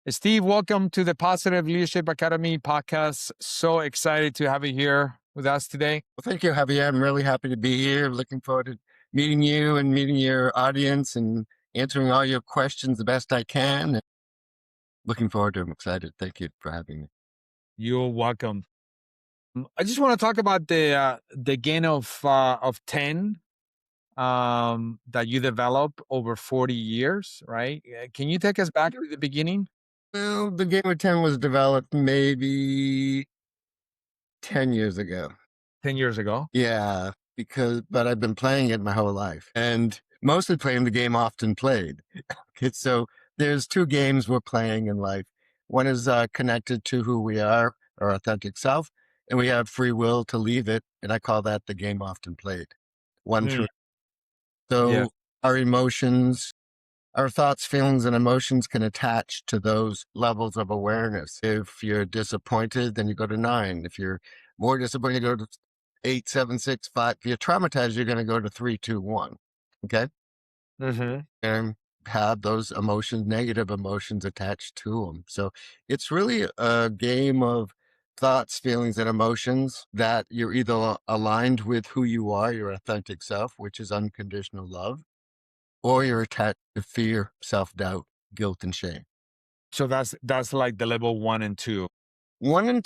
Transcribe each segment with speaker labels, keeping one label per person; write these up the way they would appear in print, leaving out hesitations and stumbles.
Speaker 1: Steve, welcome to the Positive Leadership Academy podcast. So excited to have you here with us today.
Speaker 2: Well, thank you, Javier. I'm really happy to be here. Looking forward to meeting you and meeting your audience and answering all your questions the best I can. Looking forward to it. I'm excited. Thank you for having me.
Speaker 1: You're welcome. I just want to talk about the game of 10 that you developed over 40 years, right? Can you take us back to the beginning?
Speaker 2: Well, the game of 10 was developed maybe 10 years ago.
Speaker 1: 10 years ago?
Speaker 2: Yeah, but I've been playing it my whole life and mostly playing the game often played. So there's two games we're playing in life. One is connected to who we are, our authentic self, and we have free will to leave it. And I call that the game often played. One through. So
Speaker 1: Yeah.
Speaker 2: our emotions, our thoughts, feelings, and emotions can attach to those levels of awareness. If you're disappointed, then you go to 9. If you're more disappointed, you go to 8, 7, 6, 5. If you're traumatized, you're going to go to 3, 2, 1. Okay. And have those emotions, negative emotions attached to them. So it's really a game of thoughts, feelings, and emotions that you're either aligned with who you are, your authentic self, which is unconditional love, or you're attached to fear, self-doubt, guilt, and shame.
Speaker 1: So that's like the level 1 and 2.
Speaker 2: 1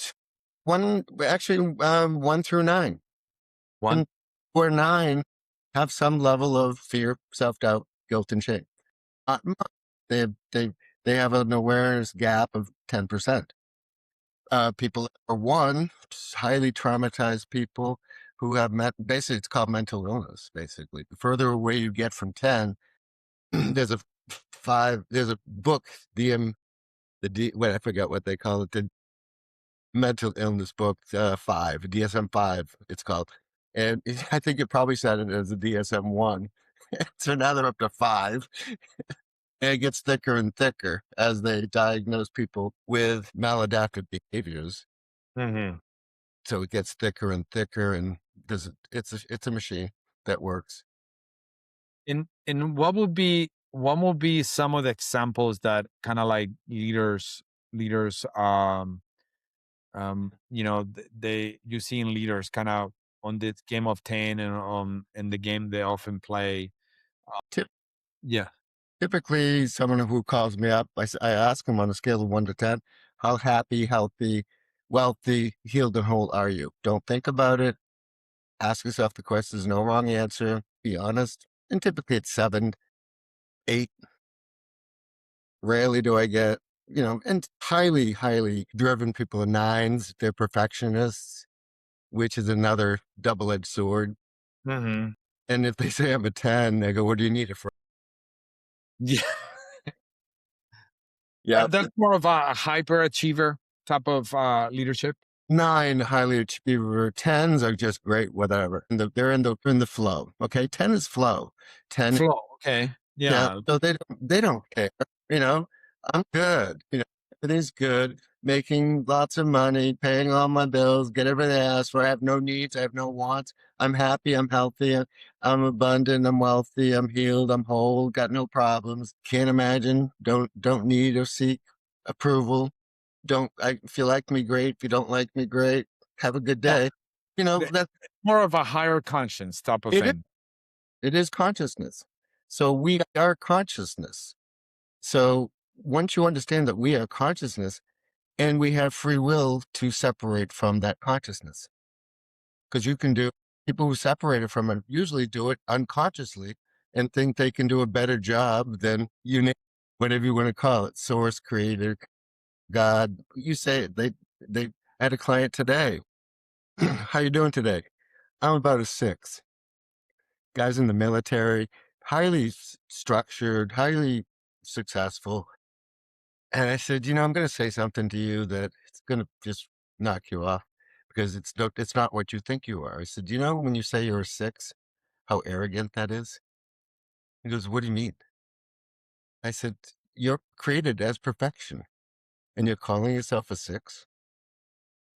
Speaker 2: through 9.
Speaker 1: 1
Speaker 2: or 9 have some level of fear, self-doubt, guilt, and shame. Not much. They have an awareness gap of 10%. People are 1, highly traumatized people who have basically it's called mental illness. Basically, the further away you get from 10, there's a book, I forgot what they call it, the mental illness book, 5, DSM-5, it's called. And I think it probably said it as a DSM-1. So now they're up to 5. And it gets thicker and thicker as they diagnose people with maladaptive behaviors. So it gets thicker and thicker, and it's a machine that works.
Speaker 1: And what would be some of the examples that kind of like leaders you see in leaders kind of on this game of 10 and in the game they often play.
Speaker 2: Tip-
Speaker 1: Yeah.
Speaker 2: Typically, someone who calls me up, I ask them on a scale of 1 to 10, how happy, healthy, wealthy, healed, and whole are you? Don't think about it. Ask yourself the question. There's no wrong answer. Be honest. And typically it's 7, 8. Rarely do I get, and highly, highly driven people are 9s. They're perfectionists, which is another double-edged sword. And if they say I'm a 10, they go, what do you need it for?
Speaker 1: Yeah.
Speaker 2: Yeah.
Speaker 1: That's more of a hyperachiever type of leadership.
Speaker 2: 9 highly achiever. 10s are just great, whatever. And they're in the flow. Okay. 10 is flow. 10.
Speaker 1: Flow. Okay. Yeah.
Speaker 2: So they don't care. I'm good. Everything's good. Making lots of money, paying all my bills, get everything I ask for. I have no needs. I have no wants. I'm happy. I'm healthy. I'm abundant. I'm wealthy. I'm healed. I'm whole. Got no problems. Can't imagine. Don't need or seek approval. If you like me, great. If you don't like me, great. Have a good day. That's
Speaker 1: more of a higher conscience type of thing.
Speaker 2: It is consciousness. So we are consciousness. So once you understand that we are consciousness and we have free will to separate from that consciousness, because people who separated from it usually do it unconsciously and think they can do a better job than whatever you want to call it, source, creator, God. You say it. They had a client today. How you doing today? I'm about a 6. Guys in the military, highly structured, highly successful. And I said, I'm going to say something to you that it's going to just knock you off because it's not what you think you are. I said, when you say you're a 6, how arrogant that is? He goes, what do you mean? I said, you're created as perfection and you're calling yourself a 6.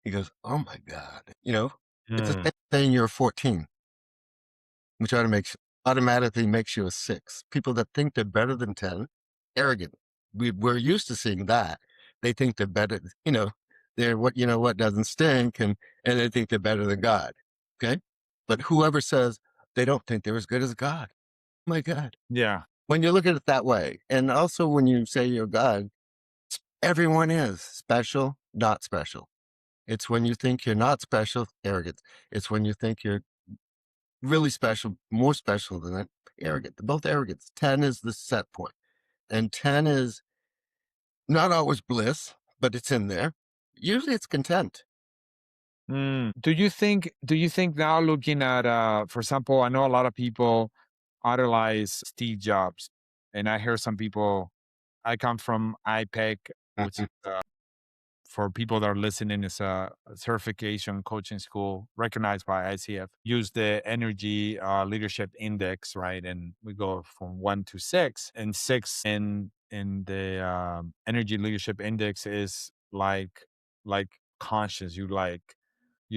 Speaker 2: He goes, oh my God. It's the same thing you're 14, which automatically makes you a 6. People that think they're better than 10, arrogant. we're used to seeing that. They think they're better, they're what doesn't stink, and they think they're better than God. Okay. But whoever says they don't think they're as good as God, oh my God.
Speaker 1: Yeah.
Speaker 2: When you look at it that way, and also when you say you're God, everyone is special, not special. It's when you think you're not special, arrogance. It's when you think you're really special, more special than that, arrogant. They're both arrogance. 10 is the set point. And 10 is not always bliss, but it's in there. Usually it's content.
Speaker 1: Do you think now, looking at for example, I know a lot of people idolize Steve Jobs, and I hear some people. I come from IPEC, which
Speaker 2: Mhm.
Speaker 1: is, for people that are listening, is a certification coaching school recognized by ICF. Use the energy leadership index, right? And we go from 1 to 6, and 6 in the energy leadership index is like conscious. You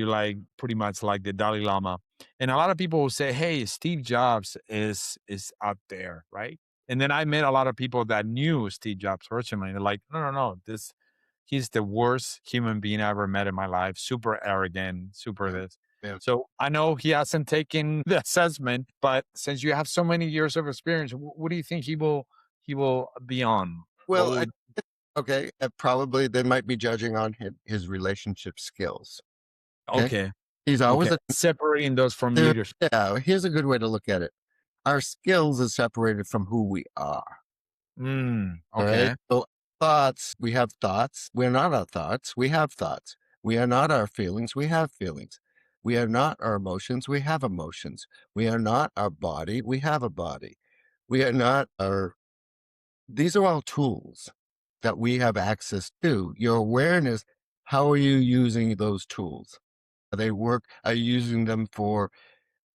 Speaker 1: like pretty much like the Dalai Lama. And a lot of people will say, "Hey, Steve Jobs is out there, right?" And then I met a lot of people that knew Steve Jobs personally. They're like, "No, no, no. He's the worst human being I ever met in my life. Super arrogant, super
Speaker 2: Yeah.
Speaker 1: this."
Speaker 2: Yeah.
Speaker 1: So I know he hasn't taken the assessment, but since you have so many years of experience, what do you think he will be on? What
Speaker 2: Well,
Speaker 1: would
Speaker 2: okay. Probably they might be judging on his relationship skills. Okay.
Speaker 1: Okay,
Speaker 2: He's always
Speaker 1: okay.
Speaker 2: a,
Speaker 1: Separating those from leadership.
Speaker 2: yeah. Here's a good way to look at it. Our skills is separated from who we are. All right.
Speaker 1: Okay.
Speaker 2: So thoughts, we have thoughts. We're not our thoughts. We have thoughts. We are not our feelings. We have feelings. We are not our emotions. We have emotions. We are not our body. We have a body. We are not our, these are all tools that we have access to. Your awareness, how are you using those tools? Are you using them for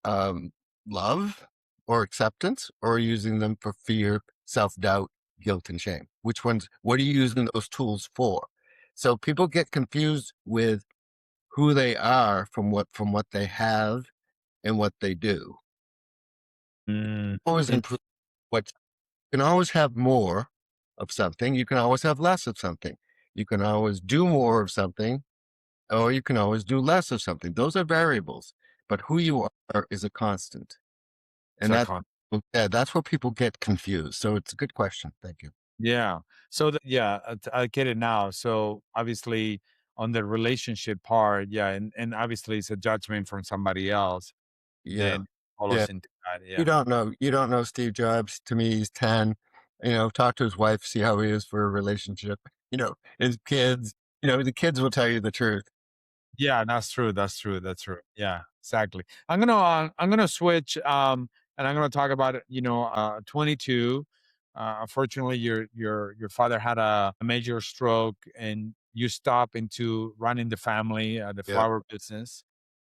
Speaker 2: um, love or acceptance, or using them for fear, self doubt, guilt, and shame? What are you using those tools for? So people get confused with who they are from what they have and what they do.
Speaker 1: Mm,
Speaker 2: Always
Speaker 1: in
Speaker 2: improve what you can always have more of something. You can always have less of something. You can always do more of something, or you can always do less of something. Those are variables, but who you are is a constant. And that,
Speaker 1: second.
Speaker 2: yeah, that's where people get confused. So it's a good question. Thank you.
Speaker 1: Yeah. So yeah, I get it now. So obviously on the relationship part, yeah, and obviously it's a judgment from somebody else,
Speaker 2: Yeah.
Speaker 1: then
Speaker 2: Yeah.
Speaker 1: follows into that.
Speaker 2: You
Speaker 1: Yeah.
Speaker 2: don't know. You don't know Steve Jobs. To me, he's 10. Talk to his wife, see how he is for a relationship. His kids, the kids will tell you the truth.
Speaker 1: Yeah, that's true. That's true. That's true. Yeah, exactly. I'm gonna switch and I'm gonna talk about 22. Unfortunately, your father had a major stroke, and you stop into running the family, the
Speaker 2: Yeah.
Speaker 1: flower business,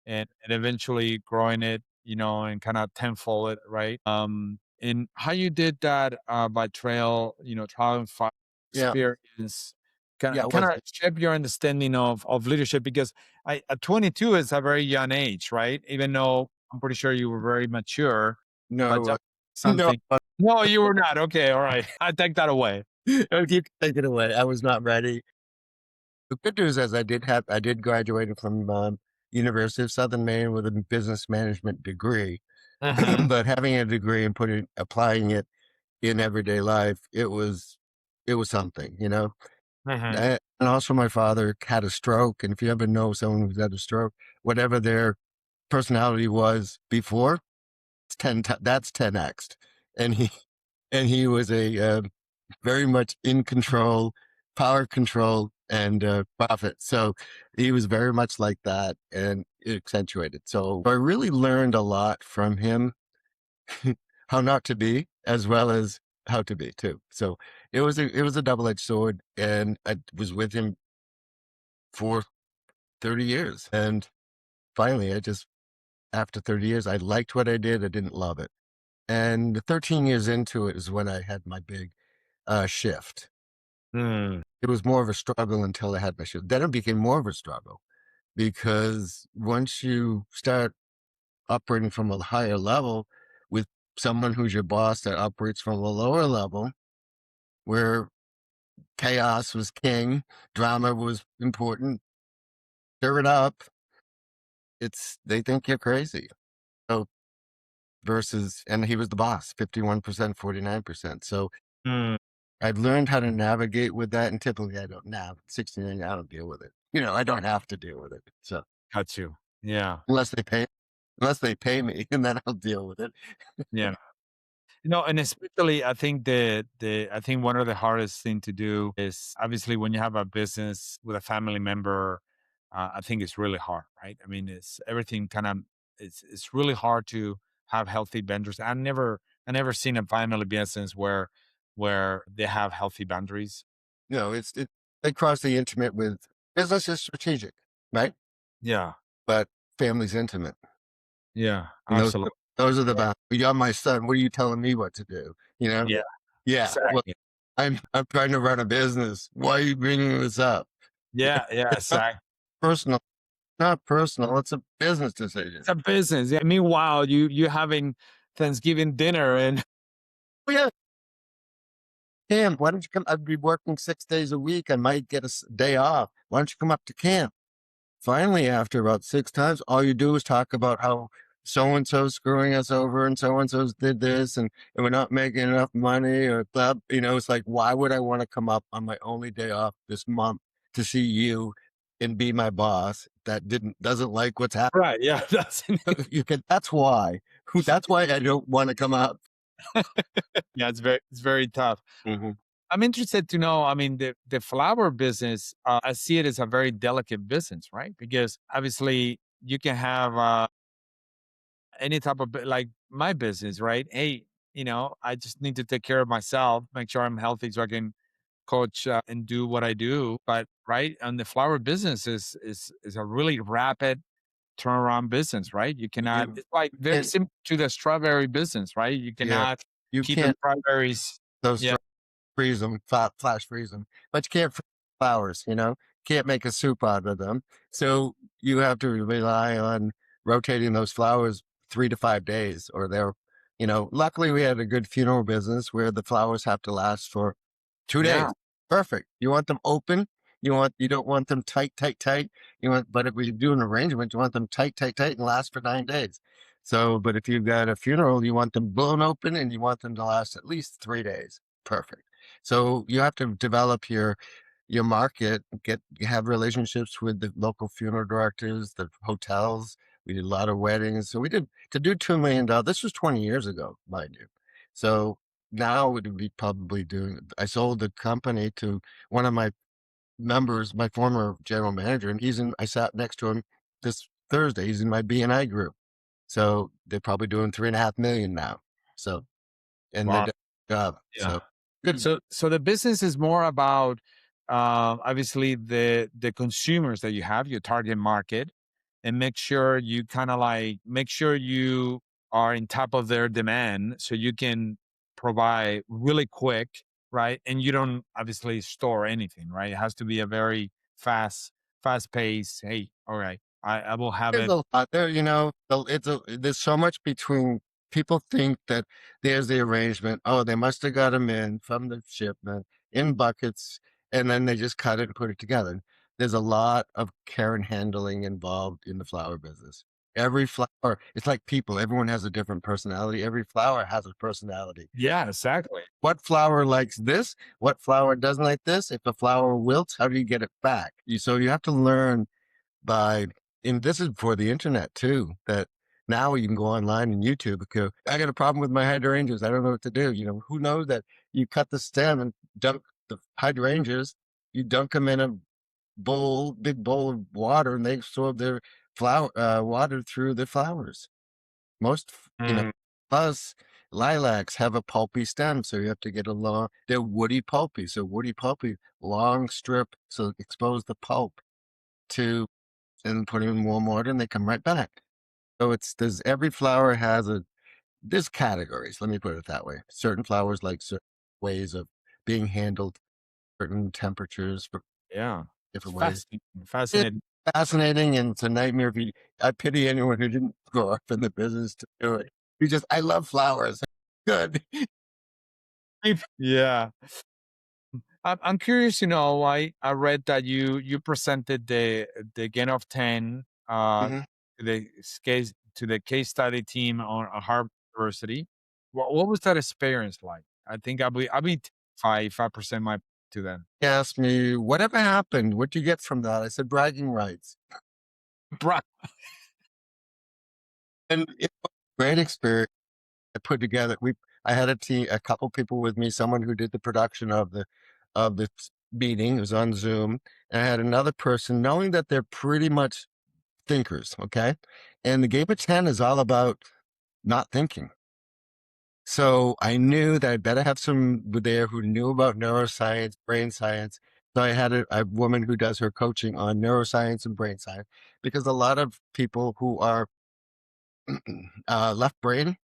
Speaker 1: and eventually growing it, and kind of tenfold it, right? And how you did that by trial and fire
Speaker 2: Yeah.
Speaker 1: experience kind
Speaker 2: Yeah.
Speaker 1: of
Speaker 2: It
Speaker 1: kind
Speaker 2: was,
Speaker 1: of shape your understanding of leadership, because at 22 is a very young age, right? Even though I'm pretty sure you were very mature, but
Speaker 2: no, no,
Speaker 1: something. No, you were not. Okay, all right. I take that away.
Speaker 2: you can take it away. I was not ready. The good news is I did graduate from University of Southern Maine with a business management degree,
Speaker 1: Hmm.
Speaker 2: but having a degree and applying it in everyday life, it was something.
Speaker 1: Hmm.
Speaker 2: And also my father had a stroke. And if you ever know someone who's had a stroke, whatever their personality was before, that's 10x. And he was a very much in control, power control, and profit. So he was very much like that, and it accentuated. So I really learned a lot from him, how not to be as well as how to be too. So it was a double-edged sword, and I was with him for 30 years. And finally, after 30 years, I liked what I did. I didn't love it. And 13 years into it is when I had my big shift.
Speaker 1: Mm.
Speaker 2: It was more of a struggle until I had my shift. Then it became more of a struggle because once you start operating from a higher level with someone who's your boss that operates from a lower level, where chaos was king, drama was important. Stir it up. They think you're crazy. So versus, and he was the boss, 51%, 49%. So
Speaker 1: Mm,
Speaker 2: I've learned how to navigate with that, and typically I don't now 69, I don't deal with it. I don't have to deal with it. So
Speaker 1: got you. Yeah.
Speaker 2: unless they pay, unless they pay me, and then I'll deal with it.
Speaker 1: Yeah. And especially I think one of the hardest thing to do is obviously when you have a business with a family member, I think it's really hard, right? I mean, it's everything kind of it's really hard to have healthy boundaries. I never seen a family business where they have healthy boundaries.
Speaker 2: They cross the intimate with business is strategic, right?
Speaker 1: Yeah.
Speaker 2: But family's intimate.
Speaker 1: Yeah.
Speaker 2: And
Speaker 1: Absolutely.
Speaker 2: those are the boundaries. You're my son. What are you telling me what to do? You know?
Speaker 1: Yeah.
Speaker 2: Yeah. Well,
Speaker 1: Exactly.
Speaker 2: I'm trying to run a business. Why are you bringing this up?
Speaker 1: Yeah. Yeah.
Speaker 2: It's not
Speaker 1: Exactly.
Speaker 2: personal. Not personal. It's a business decision.
Speaker 1: It's a business. Yeah. Meanwhile, you having Thanksgiving dinner and
Speaker 2: Oh, yeah. Cam, why don't you come? I'd be working 6 days a week. I might get a day off. Why don't you come up to camp? Finally, after about 6 times, all you do is talk about how so and so's screwing us over and so and so's did this and we're not making enough money or blah. It's like, why would I want to come up on my only day off this month to see you and be my boss that doesn't like what's happening?
Speaker 1: right. Yeah. That's
Speaker 2: That's why. That's why I don't want to come up.
Speaker 1: yeah, it's very tough.
Speaker 2: Hmm.
Speaker 1: I'm interested to know. I mean, the flower business, I see it as a very delicate business, right? Because obviously you can have any type of like my business, right? Hey, I just need to take care of myself, make sure I'm healthy, so I can coach and do what I do. But right, and the flower business is a really rapid turnaround business, right? You cannot.
Speaker 2: You
Speaker 1: It's like very
Speaker 2: can't,
Speaker 1: similar to the strawberry business, right? You
Speaker 2: yeah,
Speaker 1: cannot
Speaker 2: you
Speaker 1: keep the
Speaker 2: can't,
Speaker 1: strawberries.
Speaker 2: those
Speaker 1: Yeah.
Speaker 2: freeze them, flash freeze them, but you can't freeze flowers, can't make a soup out of them. So you have to rely on rotating those flowers 3 to 5 days or luckily we had a good funeral business where the flowers have to last for 2 days.
Speaker 1: Yeah.
Speaker 2: Perfect. You want them open. You don't want them tight, tight, tight. But if we do an arrangement, you want them tight, tight, tight and last for 9 days. So, but if you've got a funeral, you want them blown open and you want them to last at least 3 days. Perfect. So you have to develop your market, have relationships with the local funeral directors, the hotels. We did a lot of weddings. So we did to do $2 million. This was 20 years ago, mind you. So now would be probably doing. I sold the company to one of my members, my former general manager, and I sat next to him this Thursday. He's in my BNI group. So they're probably doing 3.5 million now. So and they
Speaker 1: Wow.
Speaker 2: did a job.
Speaker 1: Yeah.
Speaker 2: So good.
Speaker 1: So the business is more about obviously the consumers that you have, your target market, and make sure you kind of like make sure you are in top of their demand so you can provide really quick, right? And you don't obviously store anything, right? It has to be a very fast pace. Hey, all right, I will have
Speaker 2: There's
Speaker 1: it.
Speaker 2: a lot there, there's so much between people think that there's the arrangement. Oh, they must have got them in from the shipment in buckets, and then they just cut it and put it together. There's a lot of care and handling involved in the flower business. Every flower, it's like people, everyone has a different personality. Every flower has a personality.
Speaker 1: Yeah, exactly.
Speaker 2: What flower likes this? What flower doesn't like this? If a flower wilts, how do you get it back? So you have to learn by and this is before the internet too, that now you can go online and YouTube and go, I got a problem with my hydrangeas. I don't know what to do. Who knows that you cut the stem and dunk the hydrangeas, you dunk them in a big bowl of water, and they absorb their flower water through the flowers. Most,
Speaker 1: Mm,
Speaker 2: plus lilacs have a pulpy stem, so you have to get they're woody pulpy. So woody pulpy, long strip, so expose the pulp to and put them in warm water and they come right back. So every flower there's categories. Let me put it that way. Certain flowers like certain ways of being handled, certain temperatures for
Speaker 1: yeah, it's
Speaker 2: different ways.
Speaker 1: fascinating.
Speaker 2: It's
Speaker 1: Fascinating.
Speaker 2: fascinating and it's a nightmare. I pity anyone who didn't grow up in the business to do it. I love flowers. Good.
Speaker 1: Yeah. I'm curious. I read that you presented the Gain of 10
Speaker 2: Mhm.
Speaker 1: to the case study team on Harvard University. What was that experience like? I think I'll be 5% my to them.
Speaker 2: He asked me, whatever happened? What'd you get from that? I said, bragging rights.
Speaker 1: Bra-
Speaker 2: And it was a great experience. I put together, I had a couple people with me, someone who did the production of the meeting. It was on Zoom. And I had another person, knowing that they're pretty much thinkers. Okay. And the game of 10 is all about not thinking. So I knew that I'd better have some there who knew about neuroscience, brain science. So I had a woman who does her coaching on neuroscience and brain science, because a lot of people who are left brain,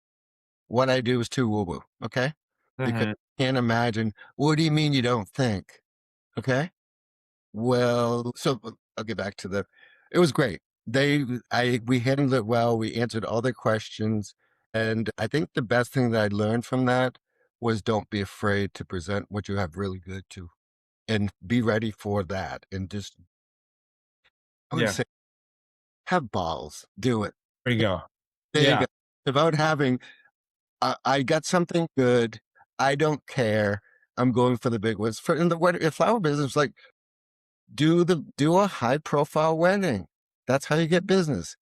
Speaker 2: what I do is too woo woo. Okay. Because
Speaker 1: Mhm.
Speaker 2: I can't imagine, what do you mean you don't think? Okay. Well, so I'll get back to it was great. We handled it well. We answered all their questions. And I think the best thing that I learned from that was, don't be afraid to present what you have really good to, and be ready for that. And just, I would
Speaker 1: Yeah,
Speaker 2: say, have balls, do it.
Speaker 1: there you go.
Speaker 2: There you go.
Speaker 1: Yeah,
Speaker 2: It's about having, I got something good. I don't care. I'm going for the big ones. In the flower business, like, do a high profile wedding. That's how you get business.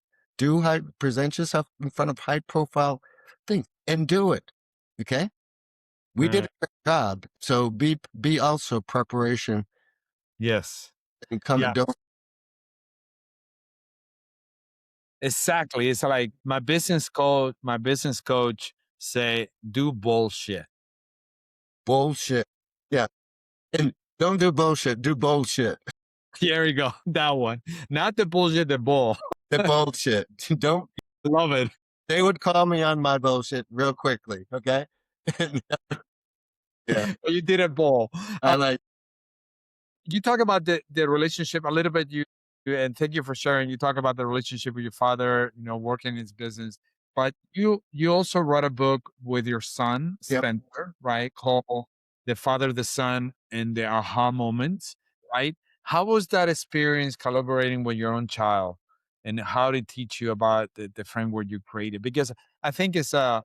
Speaker 2: Present yourself in front of high profile things and do it. Okay. We did
Speaker 1: mm,
Speaker 2: a great job. So be also preparation,
Speaker 1: yes,
Speaker 2: and come,
Speaker 1: yeah,
Speaker 2: don't
Speaker 1: exactly. It's like my business coach say, do bullshit.
Speaker 2: bullshit. Yeah. And don't do bullshit. Do bullshit.
Speaker 1: Here we go. That one. Not the bullshit, the bull.
Speaker 2: The bullshit. Don't,
Speaker 1: Love it.
Speaker 2: they would call me on my bullshit real quickly. Okay. Yeah.
Speaker 1: You did it, bull.
Speaker 2: I like,
Speaker 1: You talk about the relationship a little bit. And thank you for sharing. You talk about the relationship with your father, working in his business, but you also wrote a book with your son
Speaker 2: yep.
Speaker 1: Spencer, right, called The Father, the Son, and the Aha Moments, right? How was that experience collaborating with your own child, and how did it teach you about the framework you created? Because I think it's a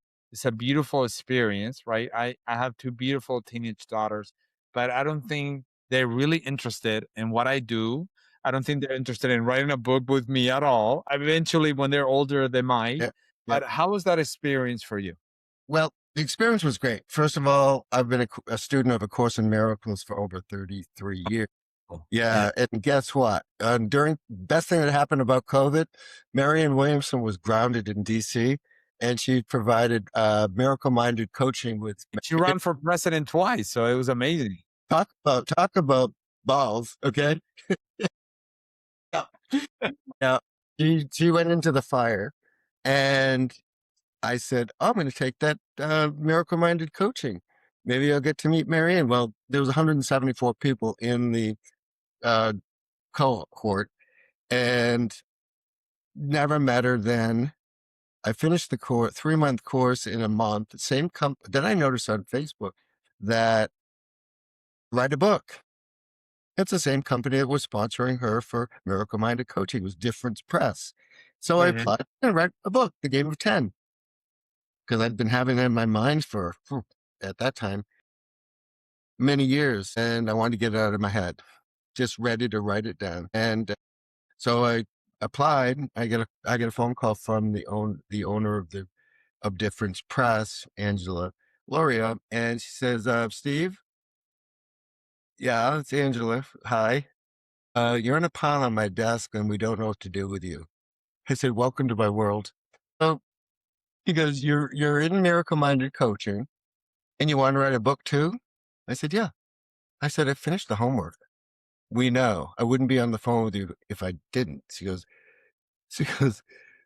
Speaker 1: beautiful experience, right? I have two beautiful teenage daughters, but I don't think they're really interested in what I do. I don't think they're interested in writing a book with me at all. Eventually, when they're older, they might.
Speaker 2: Yep. Yep.
Speaker 1: But how was that experience for you?
Speaker 2: Well, the experience was great. First of all, I've been a student of A Course in Miracles for over 33 years.
Speaker 1: Oh, yeah.
Speaker 2: Yeah, and guess what? During best thing that happened about COVID, Marianne Williamson was grounded in DC, and she provided miracle-minded coaching with
Speaker 1: She ran for president twice, so it was amazing.
Speaker 2: talk about balls. Okay, yeah, yeah. She went into the fire, and I said, I'm going to take that miracle-minded coaching. Maybe I'll get to meet Marianne. Well, there was 174 people in the uh, cohort, and never met her then. I finished the course, 3-month course in a month. Same Then I noticed on Facebook that, write a book. It's the same company that was sponsoring her for Miracle Minded Coaching. It was Difference Press. So I
Speaker 1: Mhm.
Speaker 2: applied and write a book, The Game of 10, because I'd been having it in my mind for, at that time, many years, and I wanted to get it out of my head, just ready to write it down. And so I applied. I get a phone call from the owner of Difference Press, Angela Loria, and she says, Steve, yeah, it's Angela. Hi. You're in a pile on my desk and we don't know what to do with you. I said, welcome to my world. So he goes, you're in Miracle Minded Coaching and you want to write a book too? I said, yeah. I said, I finished the homework. We know. I wouldn't be on the phone with you if I didn't. She goes,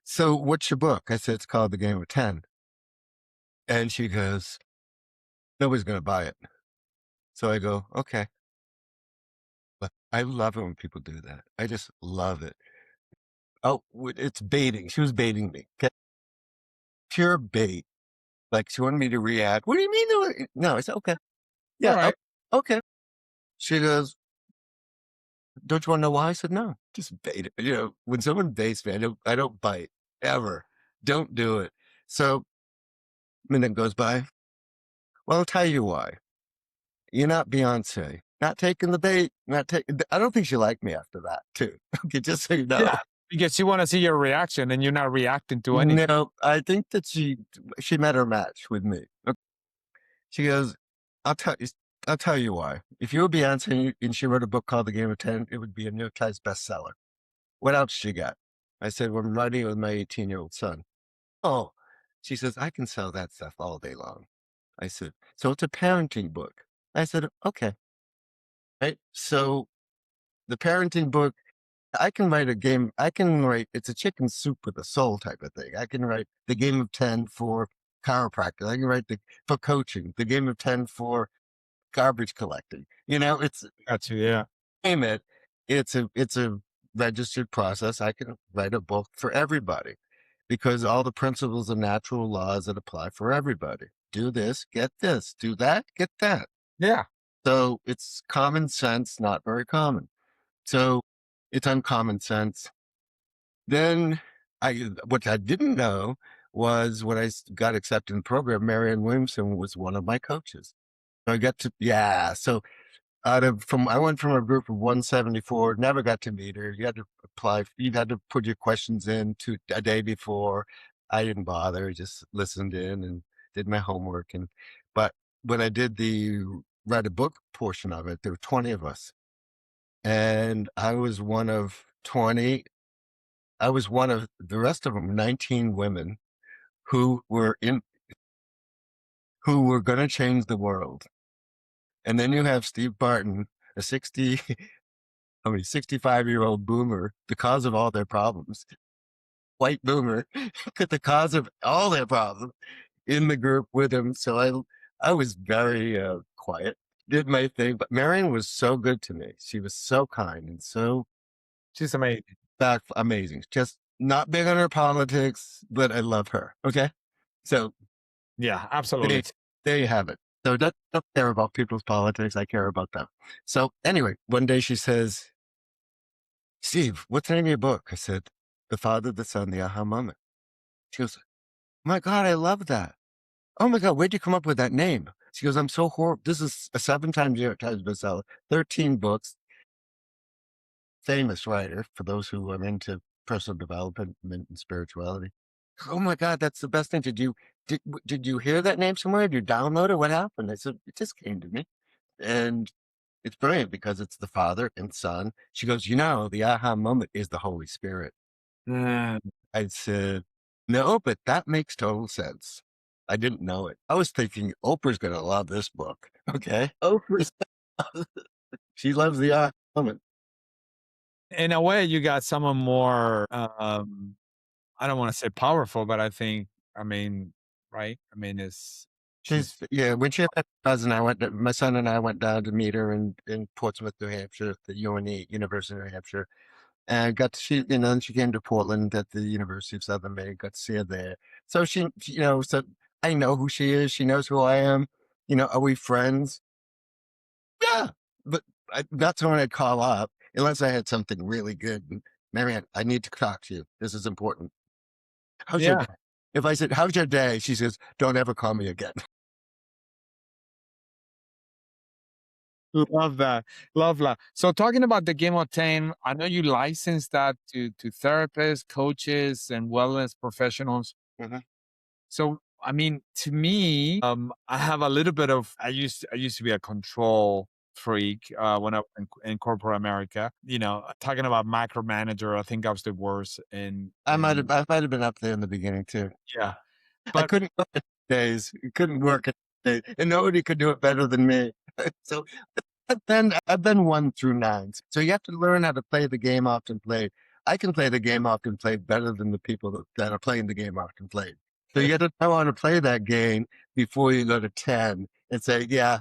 Speaker 2: so what's your book? I said, it's called The Game of 10. And she goes, nobody's going to buy it. So I go, okay. But I love it when people do that. I just love it. Oh, it's baiting. She was baiting me. Okay? Pure bait. Like, she wanted me to react. What do you mean? No, I said, okay.
Speaker 1: All
Speaker 2: Yeah.
Speaker 1: right.
Speaker 2: Okay. She goes, "Don't you want to know why?" I said, "No, just bait it." When someone baits me, I don't bite ever. Don't do it. So minute goes by. Well, I'll tell you why. You're not Beyonce. Not taking the bait. Not taking. I don't think she liked me after that, too. Okay, just so you know.
Speaker 1: Yeah, because you wanna see your reaction and you're not reacting to anything.
Speaker 2: No, I think that she met her match with me. She goes, "I'll tell you. I'll tell you why. If you were Beyonce and she wrote a book called The Game of 10, it would be a New York Times bestseller. What else she got?" I said, "Well, I'm writing it with my 18-year-old son." "Oh," she says, "I can sell that stuff all day long." I said, "So it's a parenting book." I said, "Okay." Right. So the parenting book, I can write a game. I can write, it's a chicken soup with a soul type of thing. I can write the game of 10 for chiropractic. I can write for coaching, the game of 10 for garbage collecting. It's
Speaker 1: Got you, yeah.
Speaker 2: name it. It's a registered process. I can write a book for everybody because all the principles of natural laws that apply for everybody. Do this, get this. Do that, get that.
Speaker 1: Yeah.
Speaker 2: So it's common sense, not very common. So it's uncommon sense. Then what I didn't know was when got accepted in the program, Marianne Williamson was one of my coaches. So I got to, yeah. So I went from a group of 174, never got to meet her. You had to apply, you had to put your questions in a day before. I didn't bother, just listened in and did my homework. But when I did the write a book portion of it, there were 20 of us. And I was one of 20. I was one of the rest of them, 19 women who were who were going to change the world. And then you have Steve Barton, a 65-year-old boomer, the cause of all their problems, white boomer, the cause of all their problems in the group with him. So I was very quiet, did my thing, but Marion was so good to me. She was so kind and so
Speaker 1: She's amazing.
Speaker 2: back amazing. Just not big on her politics, but I love her. Okay. So
Speaker 1: Yeah,
Speaker 2: there,
Speaker 1: absolutely.
Speaker 2: there you have it. So don't care about people's politics. I care about them. So anyway, one day she says, "Steve, what's the name of your book?" I said, "The Father, the Son, the Aha Moment." She goes, "My God, I love that. Oh my God, where'd you come up with that name?" She goes, "I'm so horrible. This is a 7 times New York Times bestseller, 13 books, famous writer for those who are into personal development and spirituality. Oh my God, that's the best thing. Did you hear that name somewhere? Did you download it? What happened?" I said, "It just came to me." And it's brilliant because it's the Father and Son. She goes, "The aha moment is the Holy Spirit."
Speaker 1: Mm.
Speaker 2: I said, "No, but that makes total sense." I didn't know it. I was thinking Oprah's going to love this book. Okay. Oprah, she loves the aha moment.
Speaker 1: In a way, you got someone more, I don't wanna say powerful, but I mean, right? I mean, she's
Speaker 2: Yeah, when she had that cousin, my son and I went down to meet her in Portsmouth, New Hampshire, at the UNE, University of New Hampshire. And got to and she came to Portland at the University of Southern Maine, got to see her there. So so I know who she is. She knows who I am. Are we friends? Yeah. But not someone I'd call up unless I had something really good. Marianne, I need to talk to you. This is important. How's your
Speaker 1: yeah.
Speaker 2: day? If I said, "How's your day?" She says, "Don't ever call me again."
Speaker 1: Love that. Love that. So talking about the Game of 10, I know you license that to therapists, coaches, and wellness professionals.
Speaker 2: Mhm.
Speaker 1: So, I mean, to me, I have a little bit of I used to be a control freak when I was in corporate America. Talking about micromanager, I think I was the worst
Speaker 2: I might have been up there in the beginning too.
Speaker 1: yeah.
Speaker 2: I
Speaker 1: But
Speaker 2: couldn't work it days. Couldn't work it days, and nobody could do it better than me. So I've been 1 through 9. So you have to learn how to play the game often played. I can play the game often played better than the people that are playing the game often played. So you got to know how to play that game before you go to 10 and say, "Yeah,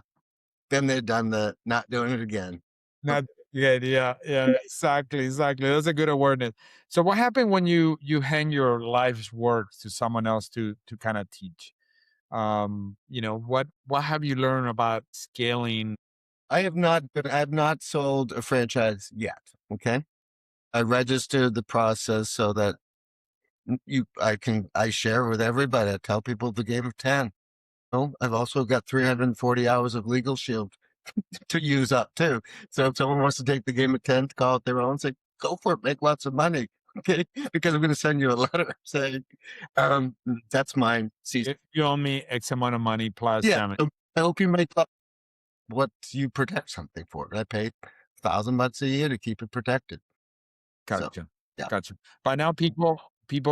Speaker 2: been there, done that, not doing it again."
Speaker 1: not yeah, yeah, yeah, exactly, exactly. That's a good awareness. So what happened when you hand your life's work to someone else to kind of teach? What have you learned about scaling?
Speaker 2: I have not sold a franchise yet. Okay. I registered the process so that I share with everybody. I tell people the game of 10. Oh, I've also got 340 hours of legal shield to use up too. So if someone wants to take the game of 10 to call it their own, say, go for it, make lots of money. Okay. Because I'm going to send you a letter saying, that's mine. See,
Speaker 1: You owe me X amount of money plus
Speaker 2: yeah.
Speaker 1: damage.
Speaker 2: I hope you make up what you protect something for. I pay $1,000 a year to keep it protected. So,
Speaker 1: Gotcha.
Speaker 2: yeah.
Speaker 1: Gotcha. By now people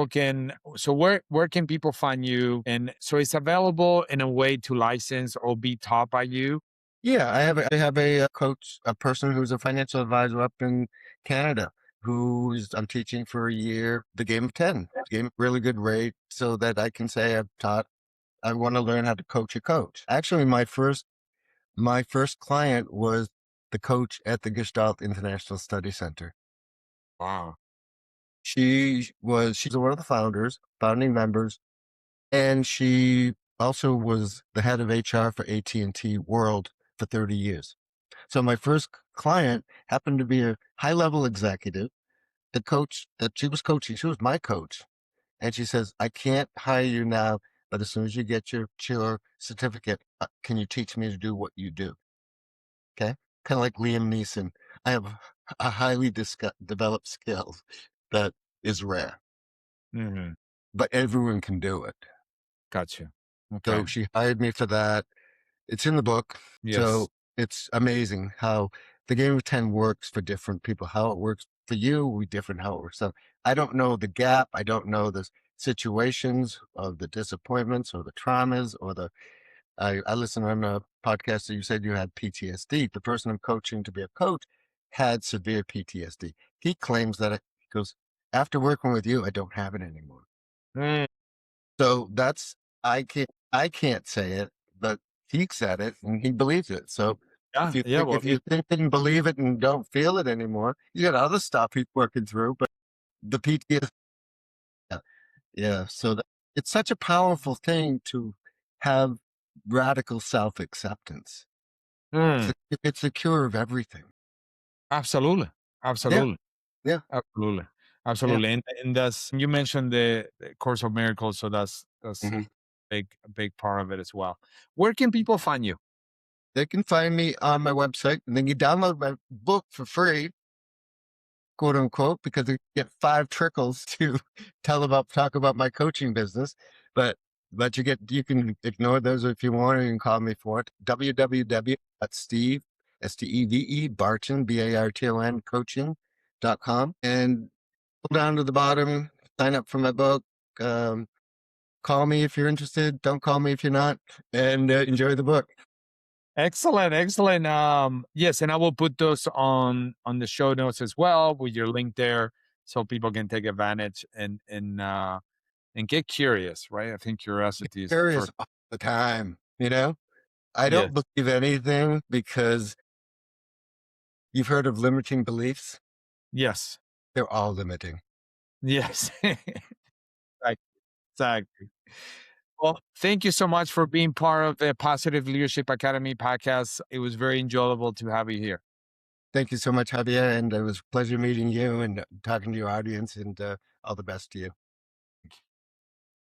Speaker 1: can, so where can people find you? And so it's available in a way to license or be taught by you?
Speaker 2: Yeah, I have a coach, a person who's a financial advisor up in Canada, I'm teaching for a year the game of 10, game really good rate, so that I can say I've taught. I want to learn how to coach a coach. Actually, my first client was the coach at the Gestalt International Study Center.
Speaker 1: Wow.
Speaker 2: She's one of the founding members, and she also was the head of HR for AT&T World for 30 years. So my first client happened to be a high-level executive. The coach that she was coaching, she was my coach. And she says, I can't hire you now, but as soon as you get your certificate, can you teach me to do what you do? Okay. Kind of like Liam Neeson. I have a highly developed skill that is rare,
Speaker 1: Mhm.
Speaker 2: but everyone can do it.
Speaker 1: Gotcha.
Speaker 2: So
Speaker 1: Okay.
Speaker 2: she hired me for that. It's in the book. So
Speaker 1: Yes.
Speaker 2: it's amazing how the game of 10 works for different people. How it works for you will be different how it works. So I don't know the gap. I don't know the situations of the disappointments or the traumas or I listened on a podcast that you said you had PTSD. The person I'm coaching to be a coach had severe PTSD. He claims that he goes, after working with you, I don't have it anymore.
Speaker 1: Mm,
Speaker 2: So I can't say it, but he said it and he believes it. So
Speaker 1: yeah. Yeah. Well,
Speaker 2: if you think and believe it and don't feel it anymore, you got other stuff he's working through, but the PTSD, yeah. Yeah. So it's such a powerful thing to have radical self acceptance.
Speaker 1: mm,
Speaker 2: It's the cure of everything.
Speaker 1: absolutely.
Speaker 2: Yeah.
Speaker 1: Absolutely.
Speaker 2: Yeah.
Speaker 1: Absolutely.
Speaker 2: Yeah.
Speaker 1: Absolutely. And that's, you mentioned the Course of Miracles. So that's
Speaker 2: Mhm.
Speaker 1: a big part of it as well. Where can people find you?
Speaker 2: They can find me on my website and then you download my book for free, quote unquote, because you get 5 trickles to talk about my coaching business. But you can ignore those if you want, or you can call me for it. www.steve, Steve, Barton, Barton, coaching.com. And pull down to the bottom, sign up for my book. Um, Call me if you're interested. Don't call me if you're not, and enjoy the book.
Speaker 1: Excellent, excellent. Yes, and I will put those on the show notes as well with your link there, so people can take advantage and get curious, right? I think curiosity is the
Speaker 2: Curious
Speaker 1: first.
Speaker 2: all the time, you know. I
Speaker 1: Yes,
Speaker 2: don't believe anything because you've heard of limiting beliefs.
Speaker 1: yes,
Speaker 2: They're all limiting.
Speaker 1: yes. Right, exactly. Well, thank you so much for being part of the Positive Leadership Academy podcast. It was very enjoyable to have you here.
Speaker 2: Thank you so much, Javier, and it was a pleasure meeting you and talking to your audience. And all the best to you.